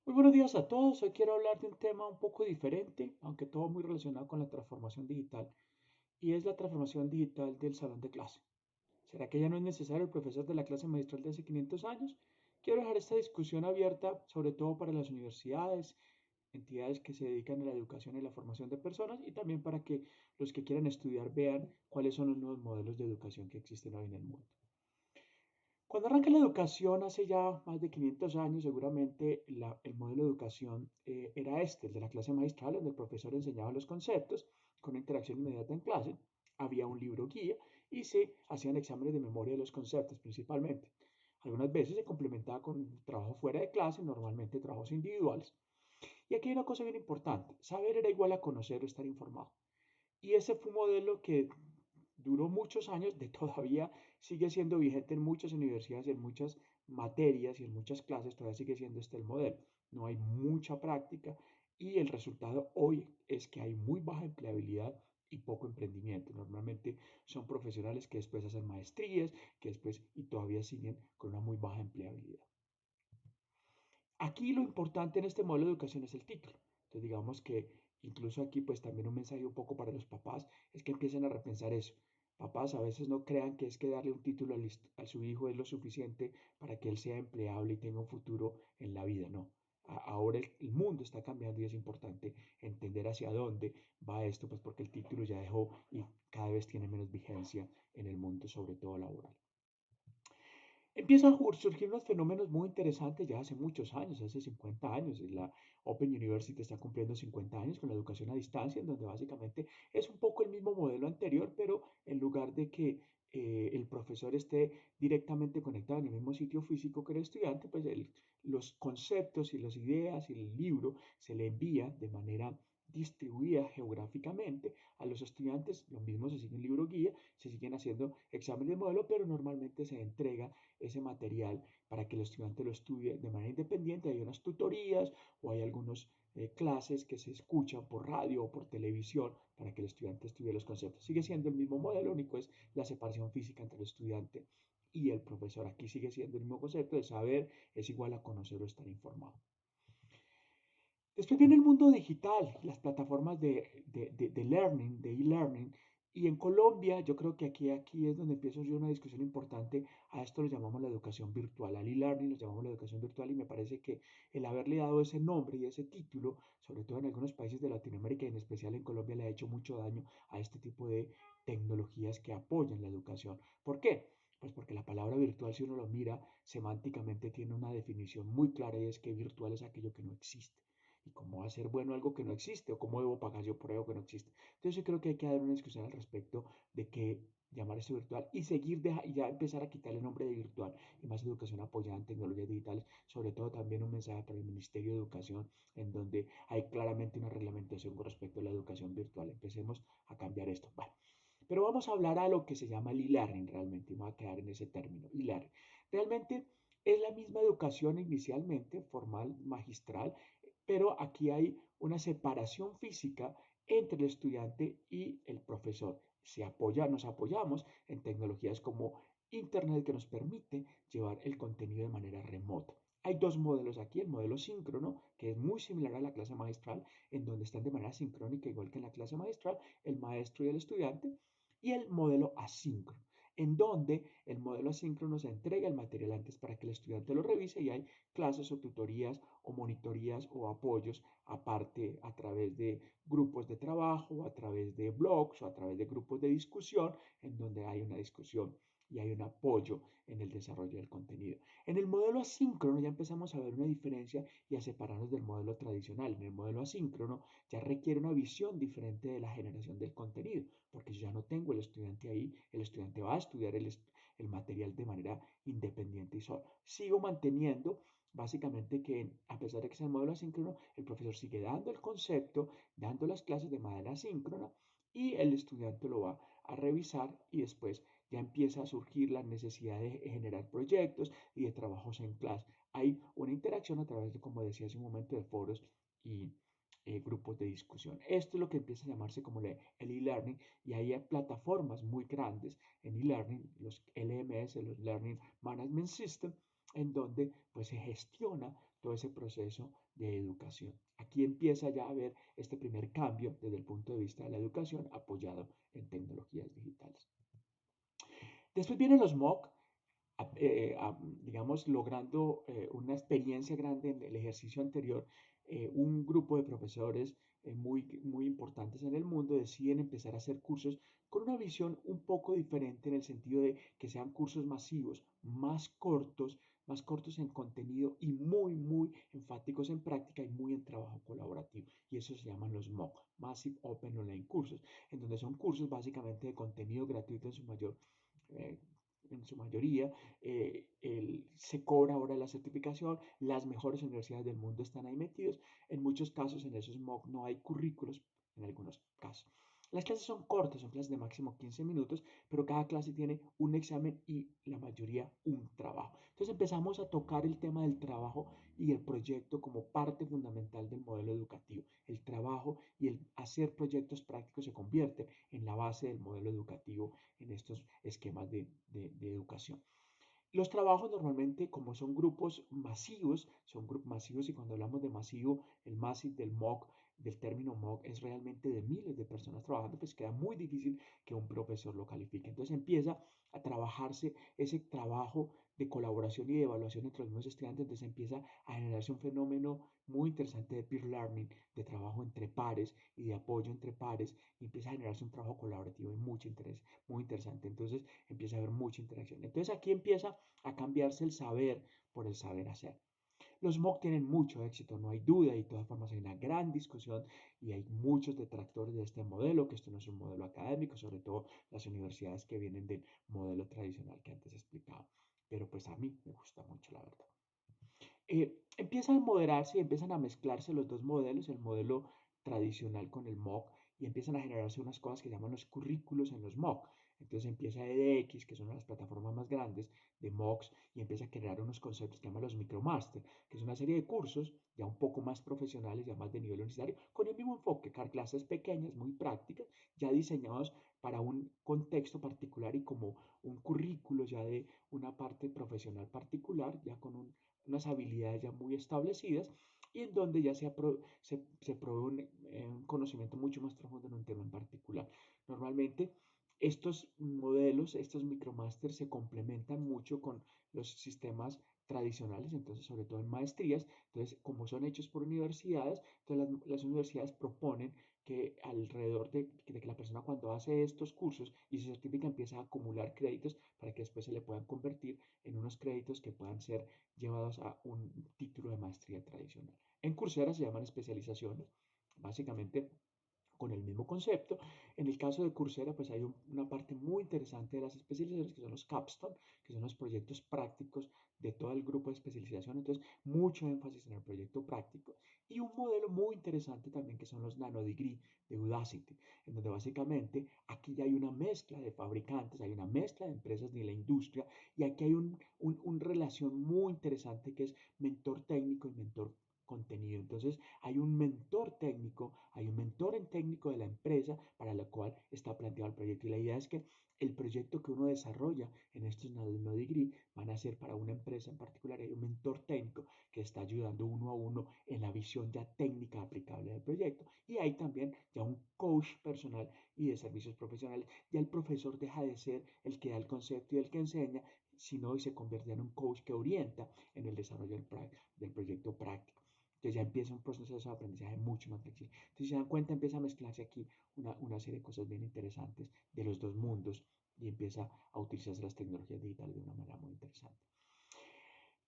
Muy buenos días a todos. Hoy quiero hablar de un tema un poco diferente, aunque todo muy relacionado con la transformación digital, y es la transformación digital del salón de clase. ¿Será que ya no es necesario el profesor de la clase magistral de hace 500 años? Quiero dejar esta discusión abierta, sobre todo para las universidades, entidades que se dedican a la educación y la formación de personas, y también para que los que quieran estudiar vean cuáles son los nuevos modelos de educación que existen hoy en el mundo. Cuando arranca la educación hace ya más de 500 años, seguramente el modelo de educación era este, el de la clase magistral, donde el profesor enseñaba los conceptos con una interacción inmediata en clase. Había un libro guía y se hacían exámenes de memoria de los conceptos principalmente. Algunas veces se complementaba con trabajo fuera de clase, normalmente trabajos individuales. Y aquí hay una cosa bien importante. Saber era igual a conocer o estar informado. Y ese fue un modelo que duró muchos años, de todavía sigue siendo vigente en muchas universidades, en muchas materias y en muchas clases, todavía sigue siendo este el modelo. No hay mucha práctica y el resultado hoy es que hay muy baja empleabilidad y poco emprendimiento. Normalmente son profesionales que después hacen maestrías, que después y todavía siguen con una muy baja empleabilidad. Aquí lo importante en este modelo de educación es el título. Entonces digamos que incluso aquí pues también un mensaje un poco para los papás es que empiecen a repensar eso. Papás a veces no crean que es que darle un título a su hijo es lo suficiente para que él sea empleable y tenga un futuro en la vida, no. Ahora el mundo está cambiando y es importante entender hacia dónde va esto, pues porque el título ya dejó y cada vez tiene menos vigencia en el mundo, sobre todo laboral. Empiezan a surgir unos fenómenos muy interesantes ya hace muchos años, hace 50 años. La Open University está cumpliendo 50 años con la educación a distancia, en donde básicamente es un poco el mismo modelo anterior, pero en lugar de que el profesor esté directamente conectado en el mismo sitio físico que el estudiante, pues los conceptos y las ideas y el libro se le envía de manera distribuida geográficamente a los estudiantes. Lo mismo se sigue un libro guía, se siguen haciendo exámenes de modelo, pero normalmente se entrega ese material para que el estudiante lo estudie de manera independiente. Hay unas tutorías o hay algunas clases que se escuchan por radio o por televisión para que el estudiante estudie los conceptos. Sigue siendo el mismo modelo, único es la separación física entre el estudiante y el profesor. Aquí sigue siendo el mismo concepto de saber es igual a conocer o estar informado. Después viene el mundo digital, las plataformas de learning, de e-learning. Y en Colombia, yo creo que aquí es donde empieza yo una discusión importante. A esto lo llamamos la educación virtual, al e-learning lo llamamos la educación virtual y me parece que el haberle dado ese nombre y ese título, sobre todo en algunos países de Latinoamérica y en especial en Colombia, le ha hecho mucho daño a este tipo de tecnologías que apoyan la educación. ¿Por qué? Pues porque la palabra virtual, si uno lo mira semánticamente, tiene una definición muy clara y es que virtual es aquello que no existe. ¿Y cómo va a ser bueno algo que no existe? ¿O cómo debo pagar yo por algo que no existe? Entonces yo creo que hay que dar una discusión al respecto de qué llamar esto virtual y y ya empezar a quitarle el nombre de virtual y más educación apoyada en tecnologías digitales, sobre todo también un mensaje para el Ministerio de Educación en donde hay claramente una reglamentación con respecto a la educación virtual. Empecemos a cambiar esto. Vale. Pero vamos a hablar a lo que se llama el e-learning realmente, y me voy a quedar en ese término, e-learning. Realmente es la misma educación inicialmente, formal, magistral, pero aquí hay una separación física entre el estudiante y el profesor. Nos apoyamos en tecnologías como Internet que nos permite llevar el contenido de manera remota. Hay dos modelos aquí, el modelo síncrono, que es muy similar a la clase magistral, en donde están de manera sincrónica, igual que en la clase magistral, el maestro y el estudiante, y el modelo asíncrono, en donde el modelo asíncrono se entrega el material antes para que el estudiante lo revise y hay clases o tutorías o monitorías o apoyos aparte a través de grupos de trabajo, a través de blogs o a través de grupos de discusión en donde hay una discusión y hay un apoyo en el desarrollo del contenido. En el modelo asíncrono ya empezamos a ver una diferencia y a separarnos del modelo tradicional. En el modelo asíncrono ya requiere una visión diferente de la generación del contenido, porque yo ya no tengo el estudiante ahí, el estudiante va a estudiar el material de manera independiente y sola. Sigo manteniendo básicamente que a pesar de que sea el modelo asíncrono, el profesor sigue dando el concepto, dando las clases de manera asíncrona y el estudiante lo va a revisar y después ya empieza a surgir la necesidad de generar proyectos y de trabajos en clase. Hay una interacción a través de, como decía hace un momento, de foros y grupos de discusión. Esto es lo que empieza a llamarse como el e-learning y ahí hay plataformas muy grandes en e-learning, los LMS, los Learning Management System, en donde pues se gestiona todo ese proceso de educación. Aquí empieza ya a haber este primer cambio desde el punto de vista de la educación apoyado en tecnologías digitales. Después vienen los MOOC, digamos, logrando una experiencia grande en el ejercicio anterior. Un grupo de profesores muy importantes en el mundo deciden empezar a hacer cursos con una visión un poco diferente en el sentido de que sean cursos masivos, más cortos en contenido y muy enfáticos en práctica y muy en trabajo colaborativo. Y eso se llaman los MOOC, Massive Open Online Cursos, en donde son cursos básicamente de contenido gratuito eh, en su mayoría. Se cobra ahora la certificación, las mejores universidades del mundo están ahí metidos. En muchos casos en esos MOOC no hay currículos, en algunos casos. Las clases son cortas, son clases de máximo 15 minutos, pero cada clase tiene un examen y la mayoría un trabajo. Entonces empezamos a tocar el tema del trabajo y el proyecto como parte fundamental del modelo educativo. El trabajo y el hacer proyectos prácticos se convierte en la base del modelo educativo en estos esquemas de educación. Los trabajos normalmente, como son grupos masivos y cuando hablamos de masivo, el massive del MOOC, del término MOOC, es realmente de miles de personas trabajando, pues queda muy difícil que un profesor lo califique. Entonces empieza a trabajarse ese trabajo de colaboración y de evaluación entre los mismos estudiantes, entonces empieza a generarse un fenómeno muy interesante de peer learning, de trabajo entre pares y de apoyo entre pares, y empieza a generarse un trabajo colaborativo de mucho interés, muy interesante. Entonces empieza a haber mucha interacción. Entonces aquí empieza a cambiarse el saber por el saber hacer. Los MOOC tienen mucho éxito, no hay duda, y de todas formas hay una gran discusión y hay muchos detractores de este modelo, que esto no es un modelo académico, sobre todo las universidades que vienen del modelo tradicional que antes explicaba. Pero pues a mí me gusta mucho, la verdad. Empiezan a moderarse y empiezan a mezclarse los dos modelos, el modelo tradicional con el MOOC, y empiezan a generarse unas cosas que llaman los currículos en los MOOC. Entonces empieza edX, que son una de las plataformas más grandes de MOOCs, y empieza a crear unos conceptos que llaman los micromaster, que es una serie de cursos ya un poco más profesionales, ya más de nivel universitario, con el mismo enfoque, clases pequeñas, muy prácticas, ya diseñados para un contexto particular y como un currículo ya de una parte profesional particular, ya con unas habilidades ya muy establecidas y en donde ya se provee un conocimiento mucho más profundo en un tema en particular. Normalmente estos modelos, estos micromasters se complementan mucho con los sistemas tradicionales, entonces sobre todo en maestrías, entonces como son hechos por universidades, entonces las universidades proponen que alrededor de que la persona cuando hace estos cursos y se certifica empieza a acumular créditos para que después se le puedan convertir en unos créditos que puedan ser llevados a un título de maestría tradicional. En Coursera se llaman especializaciones, básicamente con el mismo concepto. En el caso de Coursera, pues hay una parte muy interesante de las especializaciones, que son los capstone, que son los proyectos prácticos de todo el grupo de especialización. Entonces, mucho énfasis en el proyecto práctico. Y un modelo muy interesante también, que son los nanodegree de Udacity, en donde básicamente aquí ya hay una mezcla de fabricantes, hay una mezcla de empresas de la industria, y aquí hay una relación muy interesante que es mentor técnico y mentor contenido. Entonces, hay un mentor técnico, hay un mentor en técnico de la empresa para la cual está planteado el proyecto. Y la idea es que el proyecto que uno desarrolla en estos no degree van a ser para una empresa en particular. Hay un mentor técnico que está ayudando uno a uno en la visión ya técnica aplicable del proyecto. Y hay también ya un coach personal y de servicios profesionales. Ya el profesor deja de ser el que da el concepto y el que enseña, sino y se convierte en un coach que orienta en el desarrollo del proyecto práctico. Entonces ya empieza un proceso de aprendizaje mucho más flexible. Entonces, si se dan cuenta, empieza a mezclarse aquí una serie de cosas bien interesantes de los dos mundos y empieza a utilizarse las tecnologías digitales de una manera muy interesante.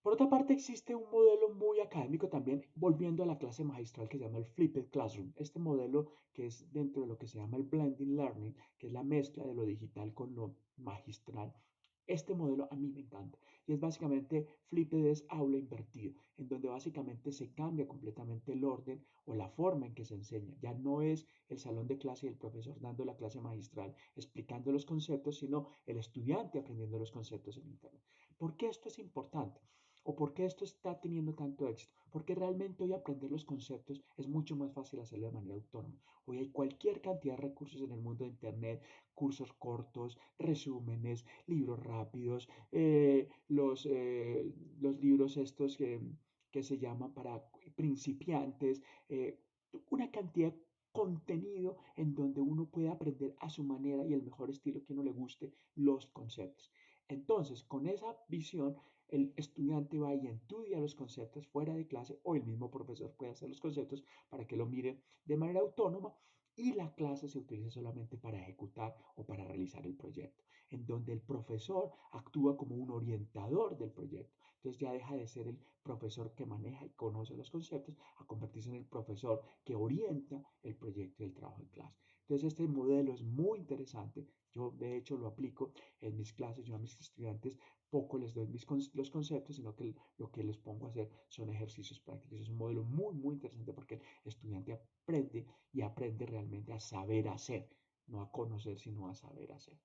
Por otra parte, existe un modelo muy académico también, volviendo a la clase magistral que se llama el Flipped Classroom. Este modelo que es dentro de lo que se llama el Blended Learning, que es la mezcla de lo digital con lo magistral. Este modelo a mí me encanta y es básicamente Flipped es aula invertido, en donde básicamente se cambia completamente el orden o la forma en que se enseña. Ya no es el salón de clase y el profesor dando la clase magistral explicando los conceptos, sino el estudiante aprendiendo los conceptos en Internet. ¿Por qué esto es importante? ¿O por qué esto está teniendo tanto éxito? Porque realmente hoy aprender los conceptos es mucho más fácil hacerlo de manera autónoma. Hoy hay cualquier cantidad de recursos en el mundo de Internet, cursos cortos, resúmenes, libros rápidos, los libros estos que se llaman para principiantes, una cantidad de contenido en donde uno puede aprender a su manera y el mejor estilo que uno le guste los conceptos. Entonces, con esa visión, el estudiante va y estudia los conceptos fuera de clase o el mismo profesor puede hacer los conceptos para que lo mire de manera autónoma y la clase se utiliza solamente para ejecutar o para realizar el proyecto, en donde el profesor actúa como un orientador del proyecto. Entonces ya deja de ser el profesor que maneja y conoce los conceptos a convertirse en el profesor que orienta el proyecto y el trabajo en clase. Entonces este modelo es muy interesante. Yo de hecho lo aplico en mis clases. Yo a mis estudiantes poco les doy los conceptos, sino que lo que les pongo a hacer son ejercicios prácticos. Es un modelo muy, muy interesante porque el estudiante aprende y aprende realmente a saber hacer, no a conocer, sino a saber hacer.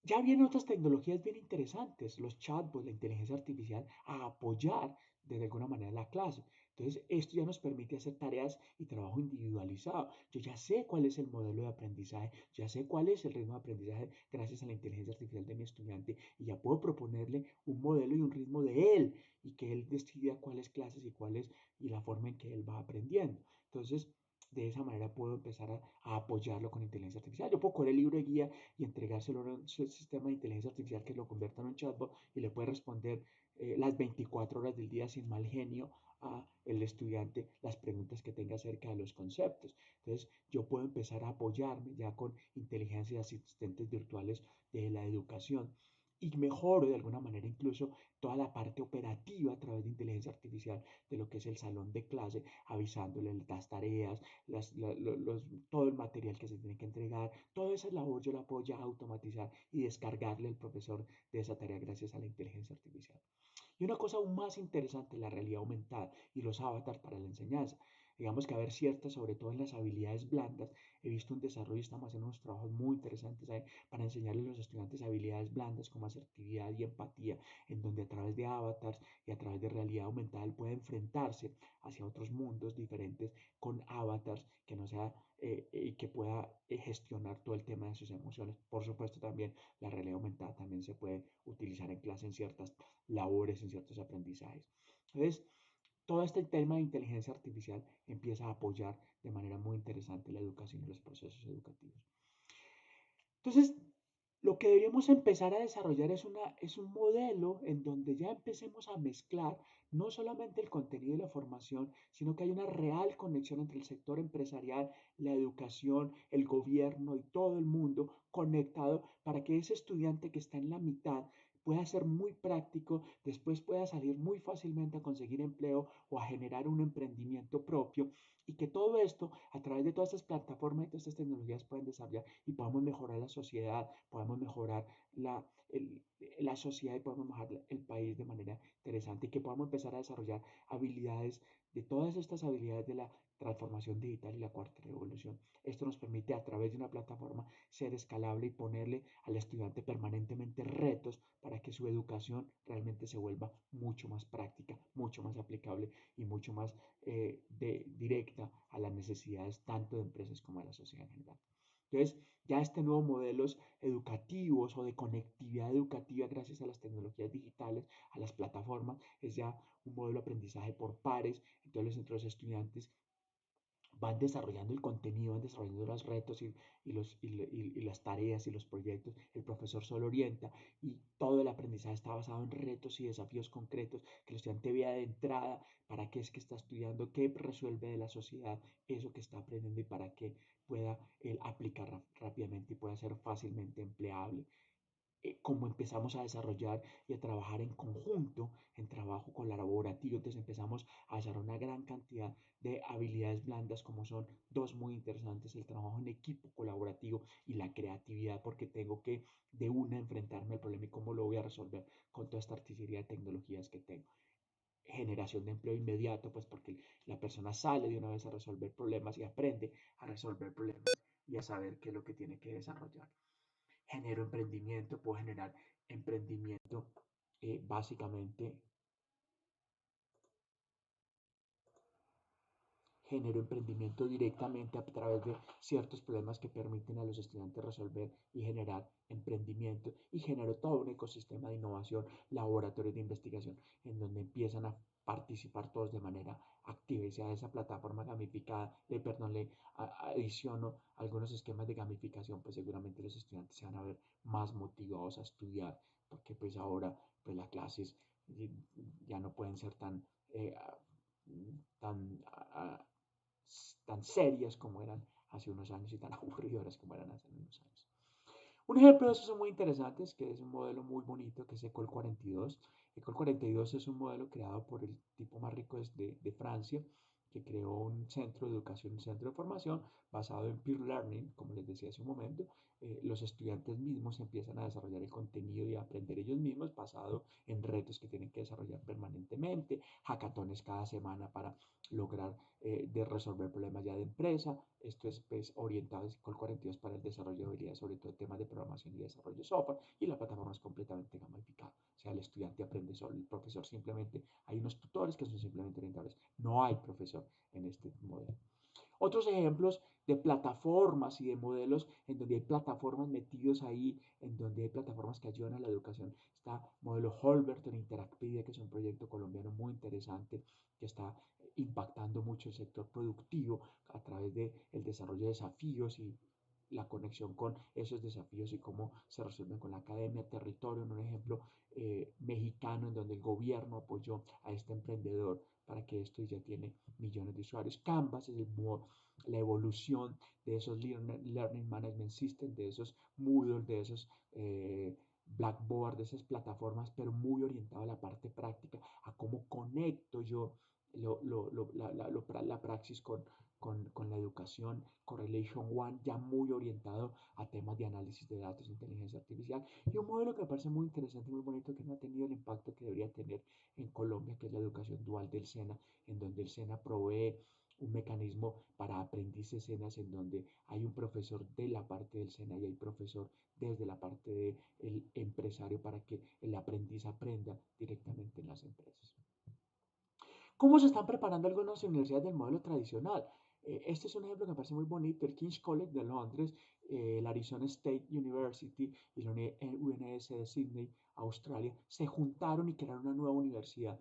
Ya vienen otras tecnologías bien interesantes, los chatbots, la inteligencia artificial, a apoyar de alguna manera la clase. Entonces, esto ya nos permite hacer tareas y trabajo individualizado. Yo ya sé cuál es el modelo de aprendizaje, ya sé cuál es el ritmo de aprendizaje gracias a la inteligencia artificial de mi estudiante y ya puedo proponerle un modelo y un ritmo de él y que él decida cuáles clases y cuáles y la forma en que él va aprendiendo. Entonces, de esa manera puedo empezar a apoyarlo con inteligencia artificial. Yo puedo coger el libro de guía y entregárselo a un sistema de inteligencia artificial que lo convierta en un chatbot y le puede responder las 24 horas del día sin mal genio a el estudiante las preguntas que tenga acerca de los conceptos. Entonces yo puedo empezar a apoyarme ya con inteligencia y asistentes virtuales de la educación y mejoro de alguna manera incluso toda la parte operativa a través de inteligencia artificial de lo que es el salón de clase, avisándole las tareas, todo el material que se tiene que entregar, toda esa labor yo la puedo ya automatizar y descargarle al profesor de esa tarea gracias a la inteligencia artificial. Y una cosa aún más interesante, la realidad aumentada y los avatars para la enseñanza. Digamos que a ver ciertas, sobre todo en las habilidades blandas, he visto un desarrollo y estamos haciendo unos trabajos muy interesantes ahí para enseñarles a los estudiantes habilidades blandas como asertividad y empatía, en donde a través de avatars y a través de realidad aumentada él puede enfrentarse hacia otros mundos diferentes con avatars que no sea y que pueda gestionar todo el tema de sus emociones. Por supuesto también la realidad aumentada también se puede utilizar en clase en ciertas labores, en ciertos aprendizajes. Entonces, todo este tema de inteligencia artificial empieza a apoyar de manera muy interesante la educación y los procesos educativos. Entonces, lo que deberíamos empezar a desarrollar es un modelo en donde ya empecemos a mezclar no solamente el contenido y la formación, sino que hay una real conexión entre el sector empresarial, la educación, el gobierno y todo el mundo conectado para que ese estudiante que está en la mitad pueda ser muy práctico, después pueda salir muy fácilmente a conseguir empleo o a generar un emprendimiento propio y que todo esto a través de todas estas plataformas y todas estas tecnologías puedan desarrollar y podamos mejorar la sociedad, podamos mejorar la, el, la sociedad y podamos mejorar el país de manera interesante y que podamos empezar a desarrollar habilidades de todas estas habilidades de la transformación digital y la cuarta revolución. Esto nos permite a través de una plataforma ser escalable y ponerle al estudiante permanentemente retos para que su educación realmente se vuelva mucho más práctica, mucho más aplicable y mucho más directa a las necesidades tanto de empresas como de la sociedad en general. Entonces, ya este nuevo modelos educativos o de conectividad educativa gracias a las tecnologías digitales, a las plataformas, es ya un modelo de aprendizaje por pares. Entonces, entre los estudiantes van desarrollando el contenido, van desarrollando los retos y las tareas y los proyectos. El profesor solo orienta y todo el aprendizaje está basado en retos y desafíos concretos que el estudiante vea de entrada para qué es que está estudiando, qué resuelve de la sociedad eso que está aprendiendo y para qué pueda él aplicar rápidamente y pueda ser fácilmente empleable. Cómo empezamos a desarrollar y a trabajar en conjunto, en trabajo colaborativo. Entonces empezamos a desarrollar una gran cantidad de habilidades blandas como son dos muy interesantes, el trabajo en equipo colaborativo y la creatividad, porque tengo que de una enfrentarme al problema y cómo lo voy a resolver con toda esta artillería de tecnologías que tengo. Generación de empleo inmediato, pues porque la persona sale de una vez a resolver problemas y aprende a resolver problemas y a saber qué es lo que tiene que desarrollar. Genero emprendimiento, puedo generar emprendimiento básicamente genero emprendimiento directamente a través de ciertos problemas que permiten a los estudiantes resolver y generar emprendimiento y genero todo un ecosistema de innovación, laboratorios de investigación, en donde empiezan a participar todos de manera activa y sea esa plataforma gamificada, perdón, le adiciono algunos esquemas de gamificación, pues seguramente los estudiantes se van a ver más motivados a estudiar, porque pues ahora pues las clases ya no pueden ser eh, tan, tan serias como eran hace unos años y tan aburridoras como eran hace unos años. Un ejemplo de eso son muy interesantes, que es un modelo muy bonito, que es Ecole 42. Ecole 42 es un modelo creado por el tipo más rico de Francia, que creó un centro de educación, un centro de formación basado en peer learning, como les decía hace un momento. Los estudiantes mismos empiezan a desarrollar el contenido y a aprender ellos mismos basado en retos que tienen que desarrollar permanentemente, hackatones cada semana para lograr de resolver problemas ya de empresa. Esto es pues, orientado con 42 para el desarrollo de habilidades, sobre todo temas de programación y desarrollo de software, y la plataforma es completamente gamificada. O sea, el estudiante aprende solo, el profesor simplemente, hay unos tutores que son simplemente orientables. No hay profesor en este modelo. Otros ejemplos de plataformas y de modelos en donde hay plataformas metidos ahí, en donde hay plataformas que ayudan a la educación. Está modelo Holberton Interacpedia, que es un proyecto colombiano muy interesante que está impactando mucho el sector productivo a través del desarrollo de desafíos y la conexión con esos desafíos y cómo se resuelven con la academia, territorio, en un ejemplo mexicano en donde el gobierno apoyó a este emprendedor para que esto ya tiene millones de usuarios. Canvas es la evolución de esos Learning Management Systems, de esos Moodle, de esos Blackboard, de esas plataformas, pero muy orientado a la parte práctica, a cómo conecto yo la praxis con la educación, Correlation One, ya muy orientado a temas de análisis de datos, inteligencia artificial, y un modelo que me parece muy interesante, muy bonito, que no ha tenido el impacto que debería tener en Colombia, que es la educación dual del SENA, en donde el SENA provee un mecanismo para aprendices SENAs en donde hay un profesor de la parte del SENA y hay profesor desde la parte del empresario para que el aprendiz aprenda directamente en las empresas. ¿Cómo se están preparando algunas universidades del modelo tradicional? Este es un ejemplo que me parece muy bonito. El King's College de Londres, el Arizona State University y la UNS de Sydney, Australia, se juntaron y crearon una nueva universidad.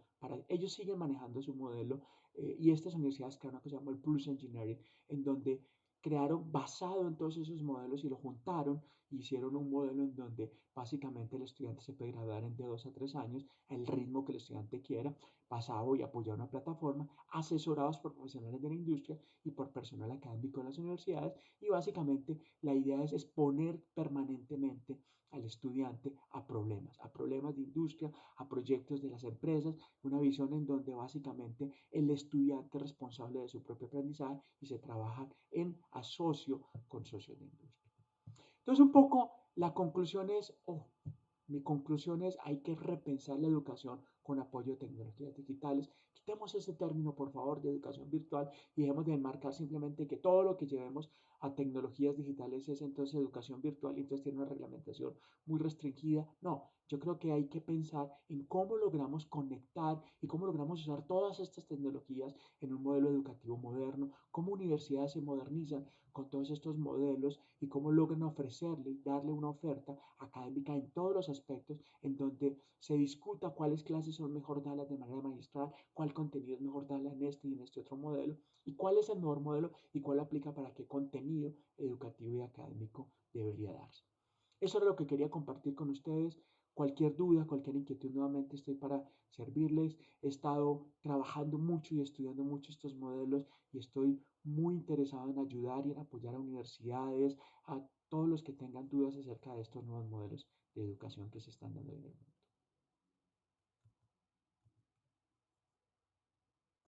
Ellos siguen manejando su modelo y estas universidades crearon una cosa que se llama el Pulse Engineering, en donde crearon basado en todos esos modelos y lo juntaron, hicieron un modelo en donde básicamente el estudiante se puede graduar en de 2 a 3 años, el ritmo que el estudiante quiera, basado y apoyado en una plataforma, asesorados por profesionales de la industria y por personal académico de las universidades. Y básicamente la idea es exponer permanentemente al estudiante a problemas de industria, a proyectos de las empresas, una visión en donde básicamente el estudiante es responsable de su propio aprendizaje y se trabaja en asocio con socios de industria. Entonces, un poco la conclusión es, mi conclusión es, hay que repensar la educación con apoyo de tecnologías digitales. Quitemos ese término, por favor, de educación virtual y dejemos de enmarcar simplemente que todo lo que llevemos a tecnologías digitales es entonces educación virtual y entonces tiene una reglamentación muy restringida. No, yo creo que hay que pensar en cómo logramos conectar y cómo logramos usar todas estas tecnologías en un modelo educativo moderno, cómo universidades se modernizan con todos estos modelos y cómo logran ofrecerle y darle una oferta académica en todos los aspectos en donde se discuta cuáles clases son mejor darlas de manera magistral, cuál contenido es mejor darla en este y en este otro modelo y cuál es el mejor modelo y cuál aplica para qué contenido educativo y académico debería darse. Eso era lo que quería compartir con ustedes. Cualquier duda, cualquier inquietud, nuevamente estoy para servirles. He estado trabajando mucho y estudiando mucho estos modelos y estoy muy interesado en ayudar y en apoyar a universidades, a todos los que tengan dudas acerca de estos nuevos modelos de educación que se están dando en el mundo.